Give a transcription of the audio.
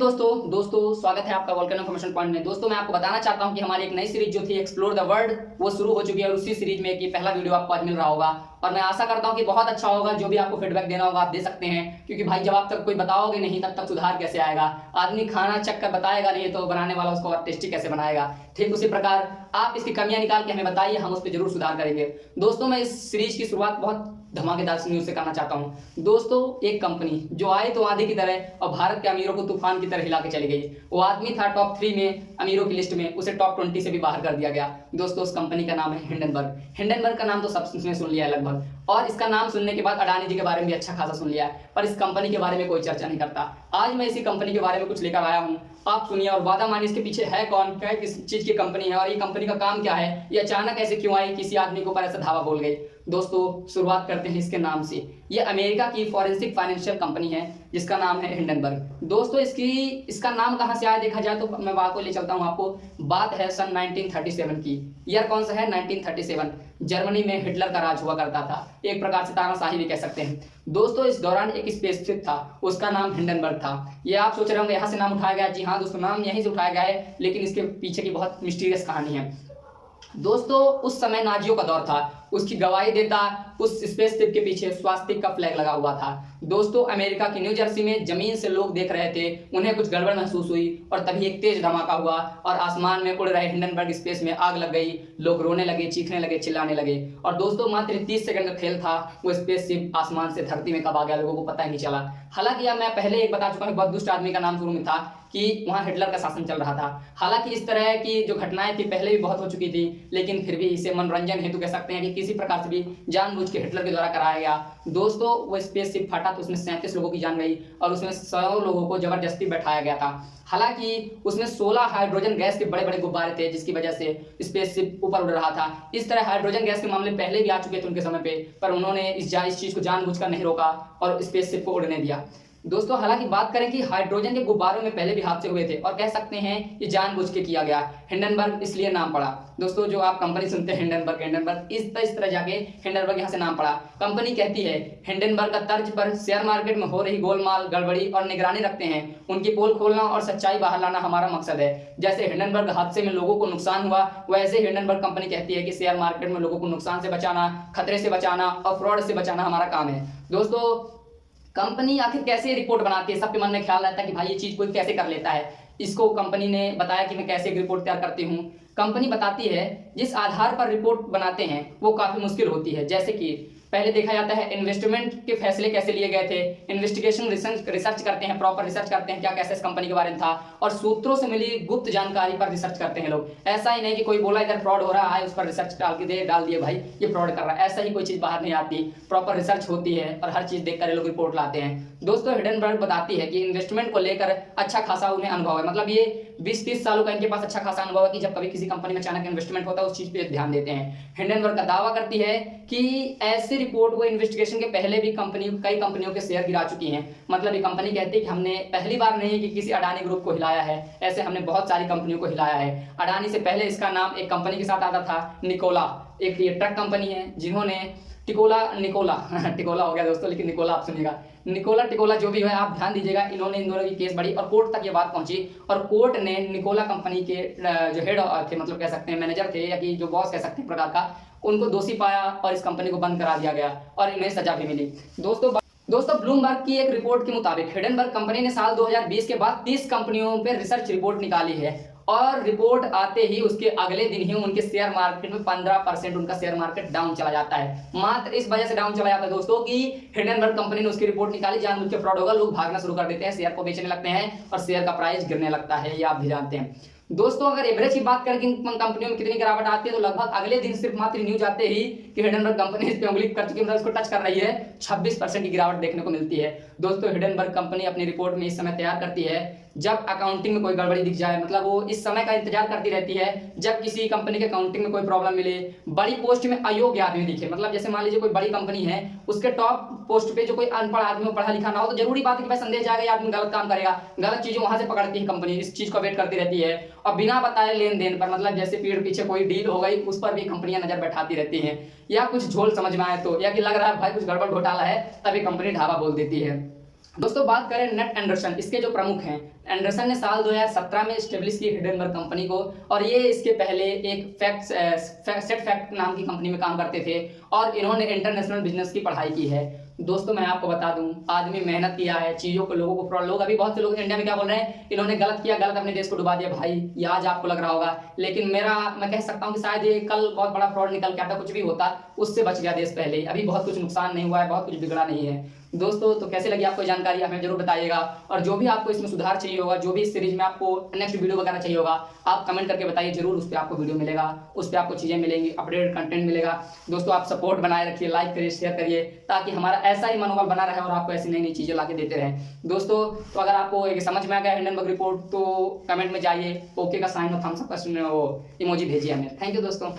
हिंद दोस्तों स्वागत है आपका वोल्केनो इन्फॉर्मेशन पॉइंट में। दोस्तों मैं आपको बताना चाहता हूं कि हमारी एक नई सीरीज जो थी एक्सप्लोर द वर्ल्ड वो शुरू हो चुकी है और उसी सीरीज में एक पहला वीडियो आपको आज मिल रहा होगा और मैं आशा करता हूं कि बहुत अच्छा होगा। जो भी आपको फीडबैक देना होगा आप दे सकते हैं, क्योंकि भाई जब आप तक कोई बताओगे नहीं तब तक सुधार कैसे आएगा। आदमी खाना चख कर बताएगा नहीं तो बनाने वाला उसको और टेस्टी कैसे बनाएगा। ठीक उसी प्रकार आप इसकी कमियां निकाल के हमें बताइए, हम उस पर जरूर सुधार करेंगे। दोस्तों मैं इस सीरीज की शुरुआत बहुत धमाकेदार न्यूज से करना चाहता हूं। दोस्तों एक कंपनी जो आई तो आंधी की तरह और भारत के अमीरों को तूफान की तरह हिला के चली गई। वो आदमी था टॉप 3 में अमीरों की लिस्ट में, उसे टॉप 20 से भी बाहर कर दिया गया। दोस्तों उस कंपनी का नाम है हिंडनबर्ग। हिंडनबर्ग का नाम तो सबने सुन लिया है लगभग, और इसका नाम सुनने के बाद अडानी जी के बारे में भी अच्छा खासा सुन लिया है, पर इस कंपनी के बारे में कोई चर्चा नहीं करता। आज मैं इसी कंपनी के बारे में कुछ लेकर आया हूं, आप सुनिए और वादा मानिए इसके पीछे है कौन, क्या किस चीज की कंपनी है और ये कंपनी का काम क्या है, ये अचानक ऐसे क्यों आई, किसी आदमी को ऊपर ऐसा धावा बोल गई। दोस्तों शुरुआत करते हैं इसके नाम से। ये अमेरिका की फॉरेंसिक फाइनेंशियल कंपनी है जिसका नाम है हिंडनबर्ग। दोस्तों इसका नाम कहां से आया देखा जाए तो मैं बात को ले चलता हूं आपको। बात है सन 1937 की। ईयर कौन सा है? 1937। जर्मनी में हिटलर का राज हुआ करता था, एक प्रकार से तानाशाही भी कह सकते हैं। दोस्तों इस दौरान एक स्पेसशिप था, उसका नाम हिंडनबर्ग था। ये आप सोच रहे होंगे यहाँ से नाम उठाया गया। जी हाँ दोस्तों, नाम यहीं से उठाया गया है, लेकिन इसके पीछे की बहुत मिस्टीरियस कहानी है। दोस्तों उस समय नाजियों का दौर था, उसकी गवाही देता उस स्पेसशिप के पीछे स्वास्तिक का फ्लैग लगा हुआ था। दोस्तों अमेरिका की न्यू जर्सी में जमीन से लोग देख रहे थे, उन्हें कुछ गड़बड़ महसूस हुई और तभी एक तेज धमाका हुआ और आसमान में उड़ रहे हिंडनबर्ग स्पेस में आग लग गई। लोग रोने लगे, चीखने लगे, चिल्लाने लगे और दोस्तों मात्र 30 सेकंड का खेल था। वो स्पेसशिप आसमान से धरती में कब आ गया लोगों को पता ही नहीं चला। हालांकि मैं पहले एक बता चुका हूं, बहुत दुष्ट आदमी का नाम शुरू में था कि वहां हिटलर का शासन चल रहा था। हालांकि इस तरह की जो घटनाएं थी पहले भी बहुत हो चुकी थी, लेकिन फिर भी इसे मनोरंजन हेतु कह सकते हैं कि किसी प्रकार से भी जानबूझ के हिटलर के द्वारा कराया गया। दोस्तों वो स्पेसशिप फटा तो उसमें 37 लोगों की जान गई और उसमें 100 लोगों को जबरदस्ती बैठाया गया था। हालांकि उसमें 16 हाइड्रोजन गैस के बड़े बड़े गुब्बारे थे जिसकी वजह से स्पेसशिप ऊपर उड़ रहा था। इस तरह हाइड्रोजन गैस के मामले पहले भी आ चुके थे उनके समय पे, पर उन्होंने इस चीज को जानबूझकर नहीं रोका और स्पेसशिप को उड़ने दिया। दोस्तों हालांकि बात करें कि हाइड्रोजन के गुब्बारों में पहले भी हादसे हुए थे और कह सकते हैं ये जानबूझ के किया गया। हिंडनबर्ग इसलिए नाम पड़ा। दोस्तों जो आप कंपनी सुनते हैं हिंडनबर्ग इस तरह जाके हिंडनबर्ग यहाँ से नाम पड़ा। कंपनी कहती है हिंडनबर्ग का तर्ज पर शेयर मार्केट में हो रही गोलमाल, गड़बड़ी और निगरानी रखते हैं। उनकी पोल खोलना और सच्चाई बाहर लाना हमारा मकसद है। जैसे हिंडनबर्ग हादसे में लोगों को नुकसान हुआ, वैसे हिंडनबर्ग कंपनी कहती है कि शेयर मार्केट में लोगों को नुकसान से बचाना, खतरे से बचाना और फ्रॉड से बचाना हमारा काम है। दोस्तों कंपनी आखिर कैसे रिपोर्ट बनाती है, सबके मन में ख्याल रहता है कि भाई ये चीज कोई कैसे कर लेता है। इसको कंपनी ने बताया कि मैं कैसे एक रिपोर्ट तैयार करती हूँ। कंपनी बताती है जिस आधार पर रिपोर्ट बनाते हैं वो काफी मुश्किल होती है। जैसे कि पहले देखा जाता है इन्वेस्टमेंट के फैसले कैसे लिए गए थे, इन्वेस्टिगेशन रिसर्च करते हैं, प्रॉपर रिसर्च करते हैं क्या कैसे इस कंपनी के बारे में था, और सूत्रों से मिली गुप्त जानकारी पर रिसर्च करते हैं लोग। ऐसा ही नहीं कि कोई बोला इधर फ्रॉड हो रहा है उस पर रिसर्च डाल दिए भाई ये फ्रॉड कर रहा है, ऐसा ही कोई चीज बाहर नहीं आती। प्रॉपर रिसर्च होती है और हर चीज देखकर ये लोग रिपोर्ट लाते हैं। दोस्तों हिंडनबर्ग बताती है कि इन्वेस्टमेंट को लेकर अच्छा खासा उन्हें अनुभव है, मतलब ये 20-30 सालों का इनके पास अच्छा खासा अनुभव है कि जब कभी किसी कंपनी में अचानक इन्वेस्टमेंट होता है उस चीज पे ध्यान देते हैं। हिंडनबर्ग का दावा करती है कि ऐसी रिपोर्ट वो इन्वेस्टिगेशन के पहले भी कई कंपनियों के शेयर गिरा चुकी हैं। मतलब ये कंपनी कहती है कि हमने पहली बार नहीं कि किसी अडानी ग्रुप को हिलाया है, ऐसे हमने बहुत सारी कंपनियों को हिलाया है। अडानी से पहले इसका नाम एक कंपनी के साथ आता था निकोला, एक ये ट्रक कंपनी है जिन्होंने टिकोला हो गया दोस्तों, लेकिन निकोला आप सुनिएगा, टिकोला जो भी है आप ध्यान दीजिएगा। इन दोनों की केस बढ़ी और कोर्ट तक ये बात पहुंची और कोर्ट ने निकोला कंपनी के जो हेड थे, मतलब कह सकते हैं मैनेजर थे या कि जो बॉस कह सकते हैं प्रकार का, उनको दोषी पाया और इस कंपनी को बंद करा दिया गया और इन्हें सजा भी मिली। दोस्तों ब्लूमबर्ग की एक रिपोर्ट के मुताबिक हिंडनबर्ग कंपनी ने साल 2020 के बाद 30 कंपनियों पर रिसर्च रिपोर्ट निकाली है और रिपोर्ट आते ही उसके अगले दिन ही उनके शेयर मार्केट में 15% उनका शेयर मार्केट डाउन चला जाता है। मात्र इस वजह से डाउन चला जाता है दोस्तों कि हिंडनबर्ग कंपनी ने उसकी रिपोर्ट निकाली, जानबूझ के फ्रॉड होगा, लोग भागना शुरू कर देते हैं, शेयर को बेचने लगते हैं और शेयर का प्राइस गिरने लगता है, ये आप भी जानते हैं। दोस्तों अगर एवरेज की बात करें कि कंपनियों में कितनी गिरावट आती है तो लगभग अगले दिन सिर्फ मात्र न्यूज आते ही कि हिंडनबर्ग कंपनी इस पे उंगली कर चुकी है, मतलब इसको टच कर रही है, 26% की गिरावट देखने को मिलती है। दोस्तों हिंडनबर्ग कंपनी अपनी रिपोर्ट में इस समय तैयार करती है जब अकाउंटिंग में कोई गड़बड़ी दिख जाए, मतलब वो इस समय का इंतजार करती रहती है जब किसी कंपनी के अकाउंटिंग में कोई प्रॉब्लम मिले, बड़ी पोस्ट में अयोग्य आदमी दिखे, मतलब जैसे मान लीजिए कोई बड़ी कंपनी है उसके टॉप पोस्ट पे जो कोई अनपढ़ आदमी हो, पढ़ा लिखा ना हो, तो जरूरी बात है कि भाई संदेश जाएगा ये आदमी गलत काम करेगा, गलत चीजें वहां से पकड़ती है कंपनी, इस चीज को वेट करती रहती है और बिना बताए लेन देन पर, मतलब जैसे पीठ पीछे कोई डील हो गई उस पर भी कंपनियां नजर बैठाती रहती हैं, या कुछ झोल समझ में आए तो, या कि लग रहा है भाई कुछ गड़बड़ घोटाला है तभी कंपनी ढाबा बोल देती है। दोस्तों बात करें नेट एंडरसन, इसके जो प्रमुख हैं, एंडरसन ने साल 2017 में स्टेब्लिश की हिडेनबर्ग कंपनी को, और ये इसके पहले एक सेट फैक्ट नाम की कंपनी में काम करते थे और इन्होंने इंटरनेशनल बिजनेस की पढ़ाई की है। दोस्तों मैं आपको बता दूं, आदमी मेहनत किया है, चीज़ों को लोगों को लोग अभी बहुत से लोग इंडिया में क्या बोल रहे हैं, इन्होंने गलत किया, गलत अपने देश को डुबा दिया। भाई ये आज आपको लग रहा होगा, लेकिन मैं कह सकता हूं कि शायद ये कल बहुत बड़ा फ्रॉड निकल के आता, कुछ भी होता उससे बच गया देश पहले। अभी बहुत कुछ नुकसान नहीं हुआ है, बहुत कुछ बिगड़ा नहीं है। दोस्तों तो कैसे लगी आपको जानकारी हमें जरूर बताइएगा, और जो भी आपको इसमें सुधार चाहिए होगा, जो भी इस सीरीज में आपको नेक्स्ट वीडियो वगैरह चाहिए होगा, आप कमेंट करके बताइए, जरूर उस पर आपको वीडियो मिलेगा, उस पर आपको चीज़ें मिलेंगी, अपडेटेड कंटेंट मिलेगा। दोस्तों आप सपोर्ट बनाए रखिए, लाइक करिए, शेयर करिए, ताकि हमारा ऐसा ही मनोबल बना रहे और आपको ऐसी नई नई चीज़ें लाके देते रहें। दोस्तों तो अगर आपको एक समझ में आ गया हिंडनबर्ग रिपोर्ट, तो कमेंट में जाइए, ओके का साइन और थम्स अप का वो इमोजी भेजिए हमें। थैंक यू दोस्तों।